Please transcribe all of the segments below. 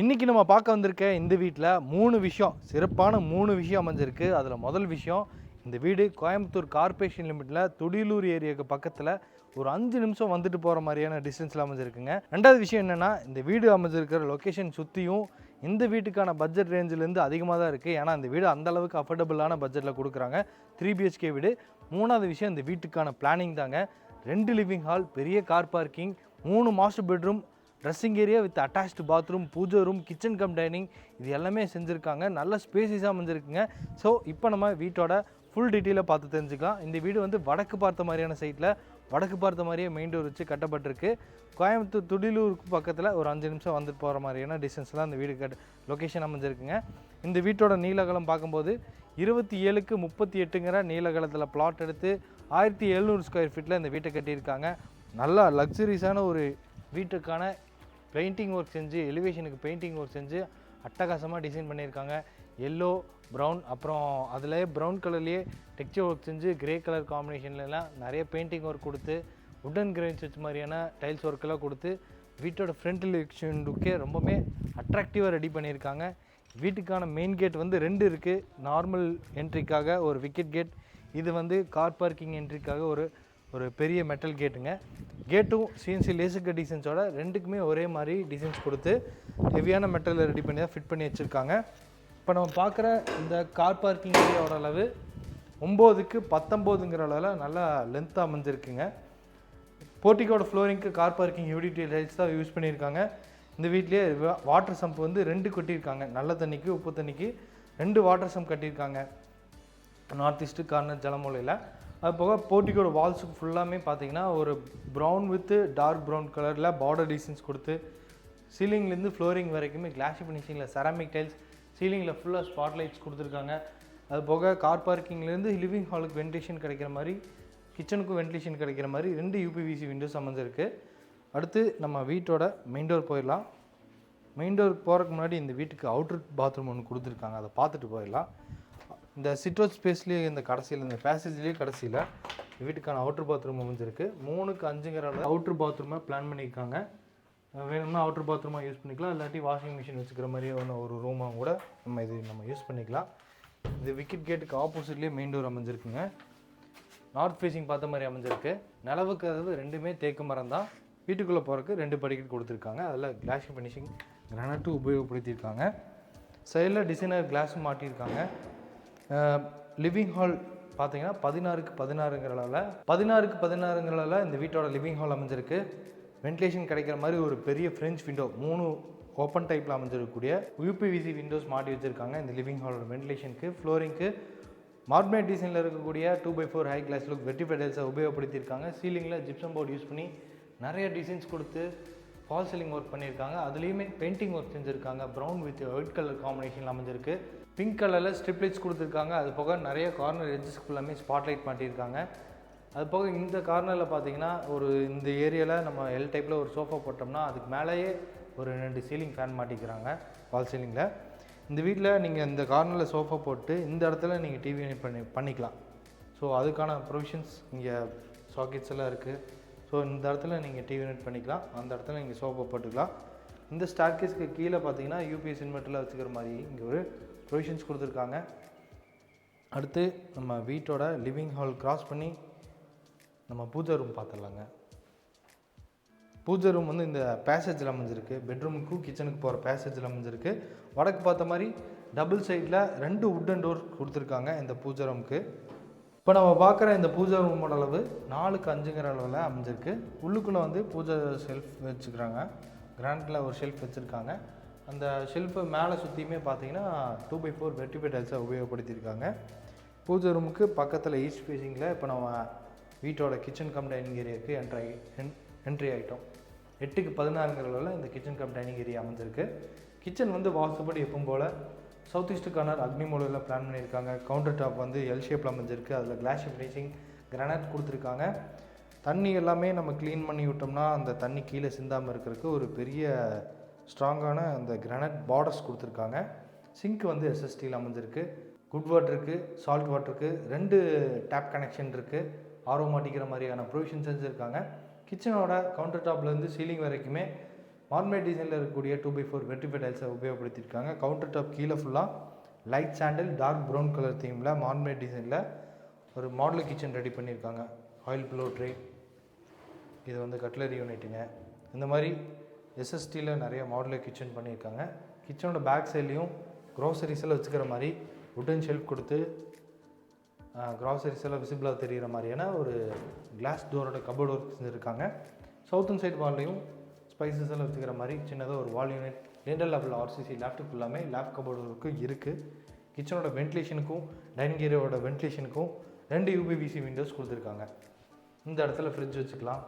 இன்றைக்கி நம்ம பார்க்க வந்திருக்க இந்த வீட்டில் 3 விஷயம், சிறப்பான 3 விஷயம் அமைஞ்சிருக்கு. அதில் முதல் விஷயம், இந்த வீடு கோயம்புத்தூர் கார்ப்பரேஷன் லிமிட்டில் துடியலூர் ஏரியாவுக்கு பக்கத்தில் ஒரு 5 நிமிஷம் வந்துட்டு போகிற மாதிரியான டிஸ்டன்ஸில் அமைஞ்சிருக்குங்க. ரெண்டாவது விஷயம் என்னென்னா, இந்த வீடு அமைஞ்சிருக்கிற லொக்கேஷன் சுற்றியும் இந்த வீட்டுக்கான பட்ஜெட் ரேஞ்சிலேருந்து அதிகமாக தான் இருக்குது. ஏன்னா இந்த வீடு அந்தளவுக்கு அஃபோர்டபுளான பட்ஜெட்டில் கொடுக்குறாங்க. 3 BHK வீடு. மூணாவது விஷயம், இந்த வீட்டுக்கான பிளானிங் தாங்க. 2 லிவிங் ஹால், பெரிய car parking, 3 master bedroom, dressing area with attached bathroom, பூஜை ரூம், கிச்சன் கம் டைனிங், இது எல்லாமே செஞ்சுருக்காங்க. நல்ல ஸ்பேசிஸாக அமைஞ்சிருக்குங்க. ஸோ இப்போ நம்ம வீட்டோட ஃபுல் டீட்டெயிலை பார்த்து தெரிஞ்சுக்கலாம். இந்த வீடு வந்து வடக்கு பார்த்த மாதிரியான சைட்டில், வடக்கு பார்த்த மாதிரியே மெயின் டோர் வச்சு கட்டப்பட்டிருக்கு. கோயம்புத்தூர் துடியலூருக்கு பக்கத்தில் ஒரு 5 நிமிஷம் வந்துட்டு போகிற மாதிரியான டிஸ்டன்ஸ் தான் இந்த வீடு லொக்கேஷன் அமைஞ்சிருக்குங்க. இந்த வீட்டோட நீளகலம் பார்க்கும்போது 27க்கு 38ங்கிற நீளகலத்தில் பிளாட் எடுத்து 1700 ஸ்கொயர் ஃபீட்டில் இந்த வீட்டை கட்டியிருக்காங்க. நல்லா லக்ஸரிஸான ஒரு வீட்டுக்கான பெயிண்டிங் ஒர்க் செஞ்சு, எலிவேஷனுக்கு பெயிண்டிங் ஒர்க் செஞ்சு அட்டகாசமாக டிசைன் பண்ணியிருக்காங்க. எல்லோ, ப்ரௌன், அப்புறம் அதிலே ப்ரௌன் கலர்லேயே டெக்ஸ்சர் ஒர்க் செஞ்சு கிரே கலர் காம்பினேஷன்லாம் நிறைய பெயிண்டிங் ஒர்க் கொடுத்து, உட்டன் கிரைன்ஸ் வச்சு மாதிரியான டைல்ஸ் ஒர்க்கெல்லாம் கொடுத்து வீட்டோட ஃப்ரண்ட் எலிவேஷன் லுக்கே ரொம்பவே அட்ராக்டிவாக ரெடி பண்ணியிருக்காங்க. வீட்டுக்கான மெயின் கேட் வந்து 2 இருக்குது. நார்மல் என்ட்ரிக்காக ஒரு விக்கெட் கேட், இது வந்து கார் பார்க்கிங் என்ட்ரிக்காக ஒரு பெரிய மெட்டல் கேட்டுங்க. கேட்டும் சிஎன்சி லேசர் கட் டிசைன்ஸோட ரெண்டுக்குமே ஒரே மாதிரி டிசைன்ஸ் கொடுத்து ஹெவியான மெட்டலில் ரெடி பண்ணி தான் ஃபிட் பண்ணி வச்சுருக்காங்க. இப்போ நம்ம பார்க்குற இந்த கார் பார்க்கிங் ஏரியாவோட அளவு 9க்கு 19ங்கிற அளவில் நல்லா லென்த்தாக அமைஞ்சிருக்குங்க. போர்ட்டிக்கோட ஃப்ளோரிங்க்கு கார் பார்க்கிங் யூடிடி டைல்ஸ் தான் யூஸ் பண்ணியிருக்காங்க. இந்த வீட்லேயே வாட்டர் சம்ப் வந்து 2 கட்டியிருக்காங்க. நல்ல தண்ணிக்கு உப்பு தண்ணிக்கு 2 வாட்டர் சம்ப் கட்டியிருக்காங்க நார்த் ஈஸ்ட்டு கார்னர் ஜலமூலையில். அது போக போர்ட்டிக்கோட வால்ஸுக்கு ஃபுல்லாமே பார்த்தீங்கன்னா ஒரு ப்ரௌன் வித் டார்க் ப்ரௌன் கலரில் பார்டர் டிசைன்ஸ் கொடுத்து, சீலிங்லேருந்து ஃப்ளோரிங் வரைக்குமே கிளாஸி ஃபினிஷிங்கில் செராமிக் டைல்ஸ், சீலிங்கில் ஃபுல்லாக ஸ்பாட் லைட்ஸ் கொடுத்துருக்காங்க. அது போக கார் பார்க்கிங்லேருந்து லிவிங் ஹாலுக்கு வென்டிலேஷன் கிடைக்கிற மாதிரி, கிச்சனுக்கும் வென்டிலேஷன் கிடைக்கிற மாதிரி 2 UPVC விண்டோஸ் அமைஞ்சிருக்கு. அடுத்து நம்ம வீட்டோட மெயின் டோர் போயிடலாம். மெயின் டோருக்கு போகிறதுக்கு முன்னாடி இந்த வீட்டுக்கு அவுட்டர் பாத்ரூம் ஒன்று கொடுத்துருக்காங்க, அதை பார்த்துட்டு போயிடலாம். இந்த சிட்அவுட் ஸ்பேஸ்லேயே இந்த கடைசியில், இந்த பேசேஜ்லேயே கடைசியில் வீட்டுக்கான அவுட்டர் பாத்ரூம் அமைஞ்சிருக்கு. 3க்கு 5ங்கிற அவுட்டர் பாத்ரூமை பிளான் பண்ணியிருக்காங்க. வேணும்னா அவுட்டர் பாத்ரூமாக யூஸ் பண்ணிக்கலாம், இல்லாட்டி வாஷிங் மிஷின் வச்சுக்கிற மாதிரியே ஒரு ரூமாக கூட நம்ம யூஸ் பண்ணிக்கலாம். இது விக்கெட் கேட்டுக்கு ஆப்போசிட்லேயே மெயின் டோர் அமைஞ்சிருக்குங்க. நார்த் ஃபேஸிங் பார்த்த மாதிரி அமைஞ்சிருக்கு. நிலவுக்கு அதாவது 2மே தேக்கு மரம் தான். வீட்டுக்குள்ளே போகிறதுக்கு 2 படிக்கட் கொடுத்துருக்காங்க. அதில் கிளாஸ் ஃபினிஷிங் கிரானைட்டும் உபயோகப்படுத்தியிருக்காங்க. சைடில் டிசைனர் கிளாஸும் மாட்டியிருக்காங்க. லிவிங் ஹால் பார்த்தீங்கன்னா 16க்கு 16ங்கிற அளவில் இந்த வீட்டோட லிவிங் ஹால் அமைஞ்சிருக்கு. வென்டிலேஷன் கிடைக்கிற மாதிரி ஒரு பெரிய ஃப்ரெஞ்ச் விண்டோ, 3 ஓப்பன் டைப்பில் அமைஞ்சிருக்கக்கூடிய UPVC விண்டோஸ் மாட்டி வச்சுருக்காங்க. இந்த லிவிங் ஹாலோட வென்டிலேஷனுக்கு, ஃப்ளோரிங்க்கு மார்பிள் டிசைனில் இருக்கக்கூடிய 2x4 ஹை கிளாஸ் லுக் வெர்டிஃபை டைல்ஸை உபயோகப்படுத்தியிருக்காங்க. சீலிங்கில் ஜிப்சம் போர்டு யூஸ் பண்ணி நிறைய டிசைன்ஸ் கொடுத்து ஃபால் சீலிங் ஒர்க் பண்ணியிருக்காங்க. அதுலேயுமே பெயிண்டிங் ஒர்க் செஞ்சுருக்காங்க. ப்ரௌன் வித் ஒயிட் கலர் காம்பினேஷனில் அமைஞ்சிருக்கு. பிங்க் கலரில் ஸ்ட்ரிப் லைட்ஸ் கொடுத்துருக்காங்க. அது போக நிறைய கார்னர் எட்ஜஸ்க்கு ஃபுல்லாமே ஸ்பாட் லைட் மாட்டியிருக்காங்க. அது போக இந்த கார்னரில் பார்த்தீங்கன்னா இந்த ஏரியாவில் நம்ம எல் டைப்பில் ஒரு சோஃபா போட்டோம்னா அதுக்கு மேலேயே ஒரு 2 சீலிங் ஃபேன் மாட்டிக்கிறாங்க வால் சீலிங்கில். இந்த வீட்டில் நீங்கள் இந்த கார்னரில் சோஃபா போட்டு இந்த இடத்துல நீங்கள் டிவி பண்ணிக்கலாம். ஸோ அதுக்கான ப்ரொவிஷன்ஸ் இங்கே சாக்கெட்ஸ் எல்லாம் இருக்குது. ஸோ இந்த இடத்துல நீங்கள் டிவி யூனிட் பண்ணிக்கலாம், அந்த இடத்துல நீங்கள் சோஃபா போட்டுக்கலாம். இந்த ஸ்டார்கேஸ்க்கு கீழே பார்த்தீங்கன்னா UPS இன்வெர்ட்டரில் வச்சுக்கிற மாதிரி இங்கே ஒரு ப்ரொவிஷன்ஸ் கொடுத்துருக்காங்க. அடுத்து நம்ம வீட்டோட லிவிங் ஹால் கிராஸ் பண்ணி நம்ம பூஜை ரூம் பார்த்துடலாங்க. பூஜை ரூம் வந்து இந்த பேசேஜில் அமைஞ்சிருக்கு. பெட்ரூமுக்கும் கிச்சனுக்கு போகிற பேசேஜில் அமைஞ்சிருக்கு. வடக்கு பார்த்த மாதிரி டபுள் சைடில் 2 உட்டன் டோர் கொடுத்துருக்காங்க இந்த பூஜை ரூமுக்கு. இப்போ நம்ம பார்க்குற இந்த பூஜை ரூமோட அளவு 4க்கு 5ங்கிற அளவில் அமைஞ்சிருக்கு. உள்ளுக்குள்ளே வந்து பூஜை ஷெல்ஃப் வச்சுக்கிறாங்க. கிராண்டில் ஒரு ஷெல்ஃப் வச்சுருக்காங்க. அந்த ஷெல்ஃபு மேலே சுற்றியுமே பார்த்தீங்கன்னா 2x4 வெர்டிஃபை டைல்ஸை உபயோகப்படுத்தியிருக்காங்க. பூஜை ரூமுக்கு பக்கத்தில் ஈஸ்ட் ஃபேஸிங்கில் இப்போ நம்ம வீட்டோட கிச்சன் கம் டைனிங் ஏரியாவுக்கு என்ட்ரி ஆகிட்டோம். 8க்கு 16ங்கிற அளவில் இந்த கிச்சன் கம் டைனிங் ஏரியா அமைஞ்சிருக்கு. கிச்சன் வந்து வாஸ்துபடி எப்பவும் போல் சவுத் ஈஸ்ட் கார்னர் அக்னி மூலையில் பிளான் பண்ணியிருக்காங்க. கவுண்டர் டாப் வந்து எல் ஷேப்பில் அமைஞ்சிருக்கு. அதில் கிளாஸ் ஃபினிஷிங் கிரானைட் கொடுத்துருக்காங்க. தண்ணி எல்லாமே நம்ம க்ளீன் பண்ணி விட்டோம்னா அந்த தண்ணி கீழே சிந்தாமல் இருக்கிறதுக்கு ஒரு பெரிய ஸ்ட்ராங்கான அந்த கிரானைட் பார்டர்ஸ் கொடுத்துருக்காங்க. சிங்க் வந்து SSTயில் அமைஞ்சிருக்கு. குட் வாட்டருக்கு, சால்ட் வாட்டருக்கு 2 டேப் கனெக்ஷன் இருக்குது. ஆர்வம் மாட்டிக்கிற மாதிரியான ப்ரொவிஷன் செஞ்சுருக்காங்க. கிச்சனோட கவுண்டர் டாப்லேருந்து சீலிங் வரைக்குமே மார்மேட் டிசைனில் இருக்கக்கூடிய 2x4 வெர்டிஃபை டைல்ஸை உபயோகப்படுத்தியிருக்காங்க. கவுண்டர் டாப் கீழே ஃபுல்லாக light sandal dark brown colour தீமில் மார்மேட் டிசைனில் ஒரு மாடல் கிச்சன் ரெடி பண்ணியிருக்காங்க. ஆயில் ப்ளோ ட்ரே, இது வந்து கட்லரி யூனிட்டுங்க. இந்த மாதிரி எஸ்எஸ்டியில் நிறைய மாடல் கிச்சன் பண்ணியிருக்காங்க. கிச்சனோட பேக் சைட்லேயும் க்ராசரிஸ் எல்லாம் வச்சுக்கிற மாதிரி உட்டன் ஷெல்ஃப் கொடுத்து க்ராசரிஸ் எல்லாம் விசிபிளாக தெரிகிற மாதிரியான ஒரு கிளாஸ் டோரோட கபோர்டு ஒர்க் செஞ்சுருக்காங்க. சவுத்தன் சைடு வால்லையும் ஸ்பைசஸ் எல்லாம் வச்சுக்கிற மாதிரி சின்னதாக ஒரு வால் unit lintel level RCC laptop ஃபுல்லாமே லேப் கபோர்டு ஒர்க்கும் இருக்குது. கிச்சனோட வென்டிலேஷனுக்கும் டைனிங் ஏரியாவோட வென்டிலேஷனுக்கும் 2 யூபிவிசி விண்டோஸ் கொடுத்துருக்காங்க. இந்த இடத்துல ஃப்ரிட்ஜ் வச்சுக்கலாம்.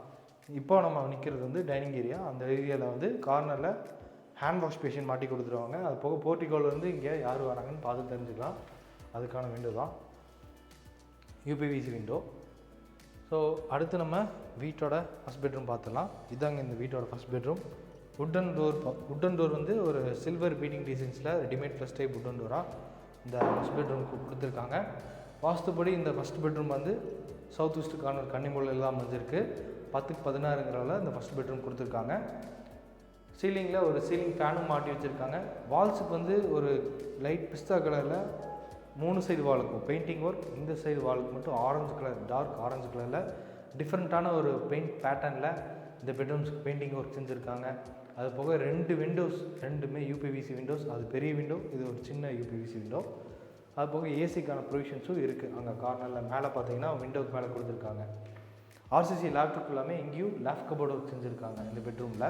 இப்போ நம்ம நிற்கிறது வந்து டைனிங் ஏரியா. அந்த ஏரியாவில் வந்து கார்னரில் ஹேண்ட் வாஷ் பேஷன் மாட்டி கொடுத்துருவாங்க. அது போக போர்ட்டிகோவில் வந்து இங்கே யார் வராங்கன்னு பார்த்து தெரிஞ்சுக்கலாம். அதுக்கான விண்டோ தான் யூபிவிசி விண்டோ. ஸோ அடுத்து நம்ம வீட்டோட ஃபஸ்ட் பெட்ரூம் பார்த்துடலாம். இதாங்க இந்த வீட்டோட ஃபஸ்ட் பெட்ரூம். உட்டன் டோர் வந்து ஒரு சில்வர் பீட்டிங் டிசைன்ஸில் ரெடிமேட் ப்ளஸ் டைப் உட்டன் டோராக இந்த ஃபஸ்ட் பெட்ரூமுக்கு கொடுத்துருக்காங்க. வாஸ்துப்படி இந்த ஃபஸ்ட் பெட்ரூம் வந்து சவுத் வெஸ்ட் கார்னர் கன்னிமூலையில் தான் அமைஞ்சிருக்கு. 10x16ங்கிறதால இந்த ஃபஸ்ட் பெட்ரூம் கொடுத்துருக்காங்க. சீலிங்கில் ஒரு சீலிங் ஃபேனும் மாட்டி வச்சுருக்காங்க. வால்ஸுக்கு வந்து ஒரு லைட் பிஸ்தா கலரில் 3 சைடு வாலுக்கும் பெயிண்டிங் ஒர்க், இந்த சைடு வாலுக்கு மட்டும் ஆரஞ்சு கலர் டார்க் ஆரஞ்சு கலரில் டிஃப்ரெண்ட்டான ஒரு பெயிண்ட் பேட்டர்னில் இந்த பெட்ரூம்ஸ்க்கு பெயிண்டிங் ஒர்க் செஞ்சுருக்காங்க. அது போக 2 விண்டோஸ், ரெண்டுமே யூபிவிசி விண்டோஸ். அது பெரிய விண்டோ, இது ஒரு சின்ன யூபிவிசி விண்டோ. அது போக ஏசிக்கான ப்ரொவிஷன்ஸும் இருக்குது. அங்கே கார்னரில் மேலே பார்த்தீங்கன்னா விண்டோக்கு மேலே கொடுத்துருக்காங்க. ஆர்சிசி லேப்டாப் எல்லாமே இங்கேயும் லேப் கபோர்டு ஒர்க் செஞ்சுருக்காங்க இந்த பெட்ரூமில்.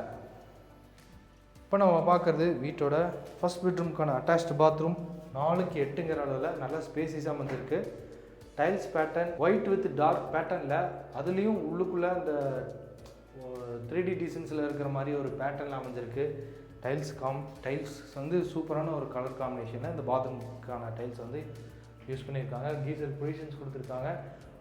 இப்போ நம்ம பார்க்குறது வீட்டோட ஃபஸ்ட் பெட்ரூம்க்கான அட்டாச்டு பாத்ரூம். 4x8ங்கிற அளவில் நல்லா ஸ்பேசிஸாக அமைஞ்சிருக்கு. Tiles pattern white with dark பேட்டர்னில், அதுலேயும் உள்ளுக்குள்ளே அந்த 3D டிசைன்ஸில் இருக்கிற மாதிரி ஒரு பேட்டர்னில் அமைஞ்சிருக்கு. டைல்ஸ் வந்து சூப்பரான ஒரு கலர் காம்பினேஷனில் இந்த பாத்ரூமுக்கான டைல்ஸ் வந்து யூஸ் பண்ணியிருக்காங்க. கீசர் ப்ரொவிஷன்ஸ் கொடுத்துருக்காங்க.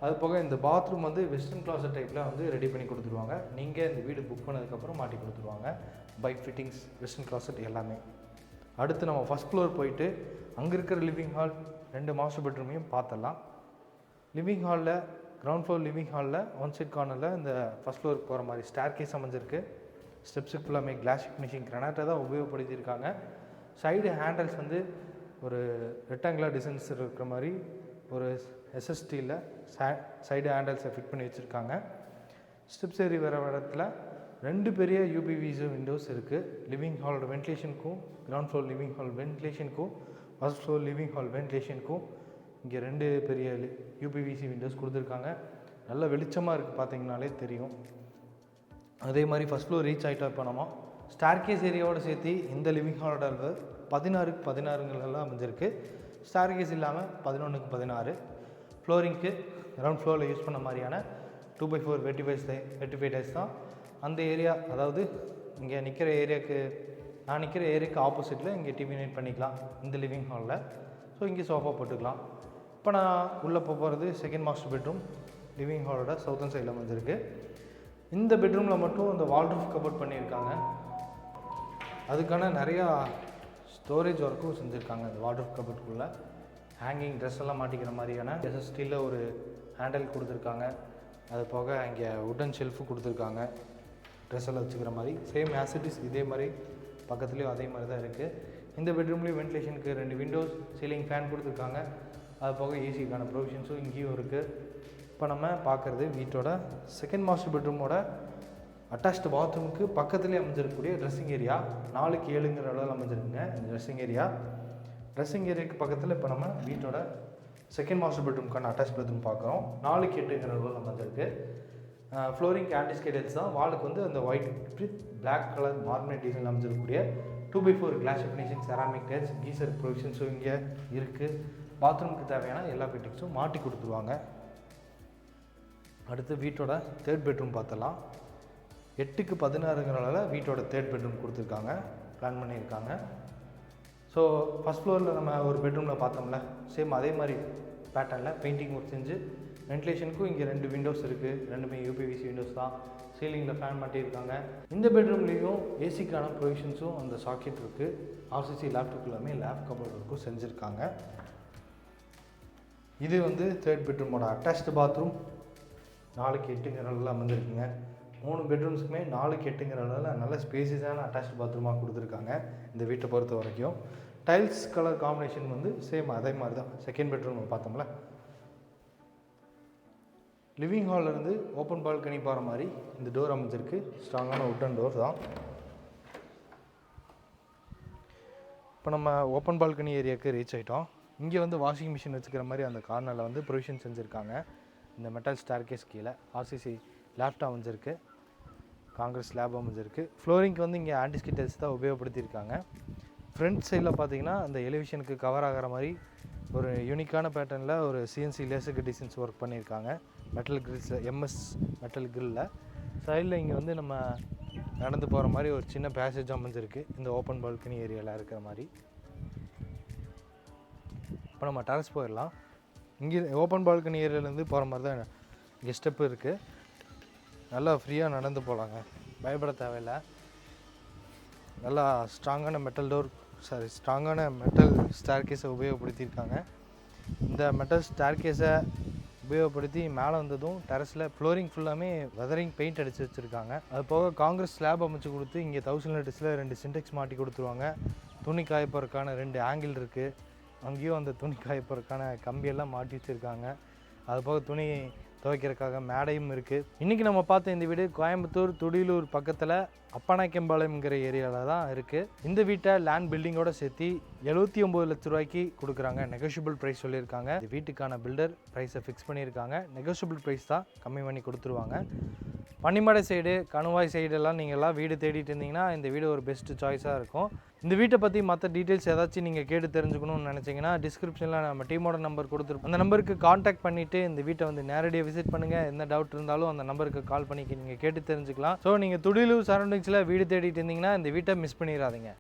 அது போக இந்த பாத்ரூம் வந்து வெஸ்டர்ன் கிளாஸட் டைப்பில் வந்து ரெடி பண்ணி கொடுத்துருவாங்க. நீங்கள் இந்த வீடு புக் பண்ணதுக்கப்புறம் மாட்டி கொடுத்துருவாங்க. பைக் ஃபிட்டிங்ஸ், வெஸ்டர்ன் கிளாஸட் எல்லாமே. அடுத்து நம்ம ஃபஸ்ட் ஃப்ளோர் போயிட்டு அங்கே இருக்கிற லிவிங் ஹால் 2 மாஸ்டர் பெட்ரூமையும் பார்த்துடலாம். லிவிங் ஹாலில் கிரவுண்ட் ஃப்ளோர் லிவிங் ஹாலில் ஒன் சைட் கார்னரில் இந்த ஃபஸ்ட் ஃப்ளோருக்கு போகிற மாதிரி ஸ்டேர் கேஸ் அமைஞ்சிருக்கு. ஸ்டெப்ஸுக்கு ஃபுல்லாமே கிளாஸ் ஃபினிஷிங் கிரானைட்டை தான் உபயோகப்படுத்தியிருக்காங்க. சைடு ஹேண்டல்ஸ் வந்து ஒரு ரெக்டாங்குலர் டிசைன்ஸ் இருக்கிற மாதிரி ஒரு எஸ்எஸ்டியில் சைடு ஹேண்டல்ஸை ஃபிட் பண்ணி வச்சுருக்காங்க. ஸ்டெப்ஸ் ஏறி வர இடத்துல 2 பெரிய யூபிவிசி விண்டோஸ் இருக்குது. லிவிங் ஹாலோட வென்டிலேஷனுக்கும், கிரவுண்ட் ஃப்ளோர் லிவிங் ஹால் வென்டிலேஷனுக்கும், ஃபஸ்ட் ஃப்ளோர் லிவிங் ஹால் வென்டிலேஷனுக்கும் இங்கே 2 பெரிய யூபிவிசி விண்டோஸ் கொடுத்துருக்காங்க. நல்ல வெளிச்சமாக இருக்குது, பார்த்தீங்கனாலே தெரியும். அதே மாதிரி ஃபஸ்ட் ஃப்ளோர் ரீச் ஆகிட்டோம். இப்போ நம்ம ஸ்டார்கேஸ் ஏரியாவோடு சேர்த்து இந்த லிவிங் ஹாலோட அளவு 16x16ங்களெல்லாம் அமைஞ்சிருக்கு. ஸ்டார்கேஸ் இல்லாமல் 11x16. ஃப்ளோரிங்க்கு கிரவுண்ட் ஃப்ளோரில் யூஸ் பண்ண மாதிரியான 2x4 வெர்டிஃபை டைல்ஸ் தான். அந்த ஏரியா, அதாவது இங்கே நிற்கிற ஏரியாவுக்கு, நான் நிற்கிற ஏரியாவுக்கு ஆப்போசிட்டில் இங்கே டிவி நைட் பண்ணிக்கலாம் இந்த லிவிங் ஹாலில். ஸோ இங்கே சோஃபா போட்டுக்கலாம். இப்போ நான் உள்ளே போகிறது செகண்ட் மாஸ்டர் பெட்ரூம். லிவிங் ஹாலோட சவுத்தன் சைடில் அமைஞ்சிருக்கு. இந்த பெட்ரூமில் மட்டும் இந்த வால்ரூஃப் கபோர்ட் பண்ணியிருக்காங்க. அதுக்கான நிறையா ஸ்டோரேஜ் ஒர்க்கும் செஞ்சுருக்காங்க. இந்த வால்ரூஃப் கபோர்டுக்குள்ளே ஹேங்கிங் ட்ரெஸ் எல்லாம் மாட்டிக்கிற மாதிரியான எஸ்எஸ்டியில் ஒரு ஹேண்டில் கொடுத்துருக்காங்க. அது போக இங்கே உட்டன் ஷெல்ஃபு கொடுத்துருக்காங்க, ட்ரெஸ் எல்லாம் வச்சுக்கிற மாதிரி. சேம் ஆசிட்டிஸ் இதே மாதிரி பக்கத்துலேயும் அதே மாதிரி தான் இருக்குது. இந்த பெட்ரூம்லேயும் வென்டிலேஷனுக்கு 2 விண்டோஸ், சீலிங் ஃபேன் கொடுத்துருக்காங்க. அது போக ஏசிக்கான ப்ரொவிஷன்ஸும் இங்கேயும் இருக்குது. இப்போ நம்ம பார்க்குறது வீட்டோட செகண்ட் மாஸ்டர் பெட்ரூமோட அட்டாச்டு பாத்ரூமுக்கு பக்கத்துலேயே அமைஞ்சிருக்கக்கூடிய ட்ரெஸ்ஸிங் ஏரியா. 4x7ங்கிற அளவில் அமைஞ்சிருக்குங்க இந்த ட்ரெஸ்ஸிங் ஏரியா. ட்ரெஸ்ஸிங் ஏரியாவுக்கு பக்கத்தில் இப்போ நம்ம வீட்டோட செகண்ட் மாஸ்டர் பெட்ரூமுக்கான அட்டாச் பெட்ரூம் பார்க்குறோம். 4x8ங்கிற அளவில் அமைஞ்சிருக்கு. ஃப்ளோரிங் ஆன்டிஸ்கேட் டைல்ஸ் தான். வாலுக்கு வந்து அந்த ஒயிட் வித் பிளாக் கலர் மார்மேட் டிசைன் அமைஞ்சிருக்கக்கூடிய 2x4 glass finishing ceramic tiles, geyser ப்ரொவிஷன்ஸும் இங்கே இருக்குது. பாத்ரூமுக்கு தேவையான எல்லா ஃபிட்டிங்ஸும் மாட்டி கொடுத்துருவாங்க. அடுத்து வீட்டோட தேர்ட் பெட்ரூம் பார்த்தலாம். 8x16ங்கிறனால வீட்டோட தேர்ட் பெட்ரூம் கொடுத்துருக்காங்க, பிளான் பண்ணியிருக்காங்க. ஸோ ஃபஸ்ட் ஃப்ளோரில் நம்ம ஒரு பெட்ரூமில் பார்த்தோம்ல, சேம் அதே மாதிரி பேட்டர்னில் பெயிண்டிங் ஒர்க் செஞ்சு வென்டிலேஷனுக்கும் இங்கே 2 விண்டோஸ் இருக்குது. 2மே யூபிவிசி விண்டோஸ் தான். சீலிங்கில் ஃபேன் மாட்டியிருக்காங்க. இந்த பெட்ரூம்லேயும் ஏசிக்கான ப்ரொவிஷன்ஸும் அந்த சாக்கெட் இருக்குது. ஆர்சிசி லேப்டாப் எல்லாமே லேப் கபோர்ட் ஒர்க்கும் செஞ்சுருக்காங்க. இது வந்து தேர்ட் பெட்ரூமோட அட்டாச்டு பாத்ரூம். 4x8ங்கிறனால அமைஞ்சிருக்குங்க. 3 பெட்ரூம்ஸுக்குமே 4க்கு 8ங்கிற அளவில் நல்ல ஸ்பேசியஸான அட்டாச்ட் பாத்ரூமாக கொடுத்துருக்காங்க இந்த வீட்டை பொறுத்த வரைக்கும். டைல்ஸ் கலர் காம்பினேஷன் வந்து சேம் அதே மாதிரி தான். செகண்ட் பெட்ரூம் பார்த்தோம்ல, லிவிங் ஹால்லேருந்து ஓப்பன் பால்கனி போகிற மாதிரி இந்த டோர் அமைஞ்சிருக்கு. ஸ்ட்ராங்கான உட்டன் டோர் தான். இப்போ நம்ம ஓப்பன் பால்கனி ஏரியாவுக்கு ரீச் ஆகிட்டோம். இங்கே வந்து வாஷிங் மிஷின் வச்சுக்கிற மாதிரி அந்த கார்னரில் வந்து ப்ரொவிஷன் செஞ்சுருக்காங்க. இந்த மெட்டல் ஸ்டேர்கேஸ் கீழே ஆர்சிசி லேப்டாப் அமைஞ்சிருக்கு, காங்கிரஸ் ஸ்லாப் அமைஞ்சிருக்கு. ஃப்ளோரிங்க்கு வந்து இங்கே ஆன்டிஸ்கிட் டைல்ஸ் தான் உபயோகப்படுத்தியிருக்காங்க. ஃப்ரண்ட் சைடில் பார்த்தீங்கன்னா அந்த எலிவேஷனுக்கு கவர் ஆகிற மாதிரி ஒரு யூனிக்கான பேட்டர்னில் ஒரு சிஎன்சி லேசர் டிசைன்ஸ் ஒர்க் பண்ணியிருக்காங்க. மெட்டல் கிரில்ஸில் எம்எஸ் மெட்டல் கிரில்லில் சைடில் இங்கே வந்து நம்ம நடந்து போகிற மாதிரி ஒரு சின்ன பேசேஜ் அமைஞ்சிருக்கு இந்த ஓப்பன் பால்கனி ஏரியாவில் இருக்கிற மாதிரி. இப்போ நம்ம டெரஸ் போயிடலாம். இங்கே ஓப்பன் பால்கனி ஏரியாவிலேருந்து போகிற மாதிரி தான் இங்கே ஸ்டெப்பு இருக்குது. நல்லா ஃப்ரீயாக நடந்து போகலாங்க, பயப்பட தேவையில்லை. நல்லா ஸ்ட்ராங்கான மெட்டல் ஸ்டேர்கேஸை உபயோகப்படுத்தியிருக்காங்க. இந்த மெட்டல் ஸ்டேர்கேஸை உபயோகப்படுத்தி மேலே வந்ததும் டெரஸில் ஃப்ளோரிங் ஃபுல்லாமே வெதரிங் பெயிண்ட் அடித்து வச்சுருக்காங்க. அது போக காங்கிரஸ் ஸ்லாப் அமைச்சு கொடுத்து இங்கே 1000 லிட்டர்ஸில் 2 சின்டெக்ஸ் மாட்டி கொடுத்துருவாங்க. துணி காயப்போறதுக்கான 2 ஆங்கிள் இருக்குது. அங்கேயும் அந்த துணி காயப்போறதுக்கான கம்பியெல்லாம் மாட்டி வச்சுருக்காங்க. அது போக துணி துவைக்கிறதுக்காக மேடையும் இருக்குது. இன்றைக்கி நம்ம பார்த்த இந்த வீடு கோயம்புத்தூர் துடியலூர் பக்கத்தில் அப்பநாயக்கம்பாளையம்ங்கிற ஏரியாவில் தான் இருக்குது. இந்த வீட்டை லேண்ட் பில்டிங்கோட சேர்த்து 79 லட்ச ரூபாய்க்கு கொடுக்குறாங்க. நெகோஷியபிள் ப்ரைஸ் சொல்லியிருக்காங்க. இந்த வீட்டுக்கான பில்டர் ப்ரைஸை ஃபிக்ஸ் பண்ணியிருக்காங்க. நெகோஷியபிள் ப்ரைஸ் தான், கம்மி பண்ணி கொடுத்துருவாங்க. பன்னிமடை சைடு, கணுவாய் சைடெல்லாம் நீங்கள்லாம் வீடு தேடிட்டு இருந்தீங்கன்னா இந்த வீடு ஒரு பெஸ்ட்டு சாய்ஸாக இருக்கும். இந்த வீட்டை பற்றி மற்ற டீட்டெயில்ஸ் ஏதாச்சும் நீங்கள் கேட்டு தெரிஞ்சுக்கணும்னு நினச்சிங்கன்னா டிஸ்கிரிப்ஷனில் நம்ம டீமோட நம்பர் கொடுத்துருப்போம். அந்த நம்பருக்கு காண்டாக்ட் பண்ணிவிட்டு இந்த வீட்டை வந்து நேரடியாக விசிட் பண்ணுங்கள். எந்த டவுட் இருந்தாலும் அந்த நம்பருக்கு கால் பண்ணி நீங்கள் கேட்டு தெரிஞ்சுக்கலாம். ஸோ நீங்கள் துடியலூர் சரௌண்டிங்ஸில் வீடு தேடிட்டு இருந்தீங்கன்னா இந்த வீட்டை மிஸ் பண்ணிடாதீங்க.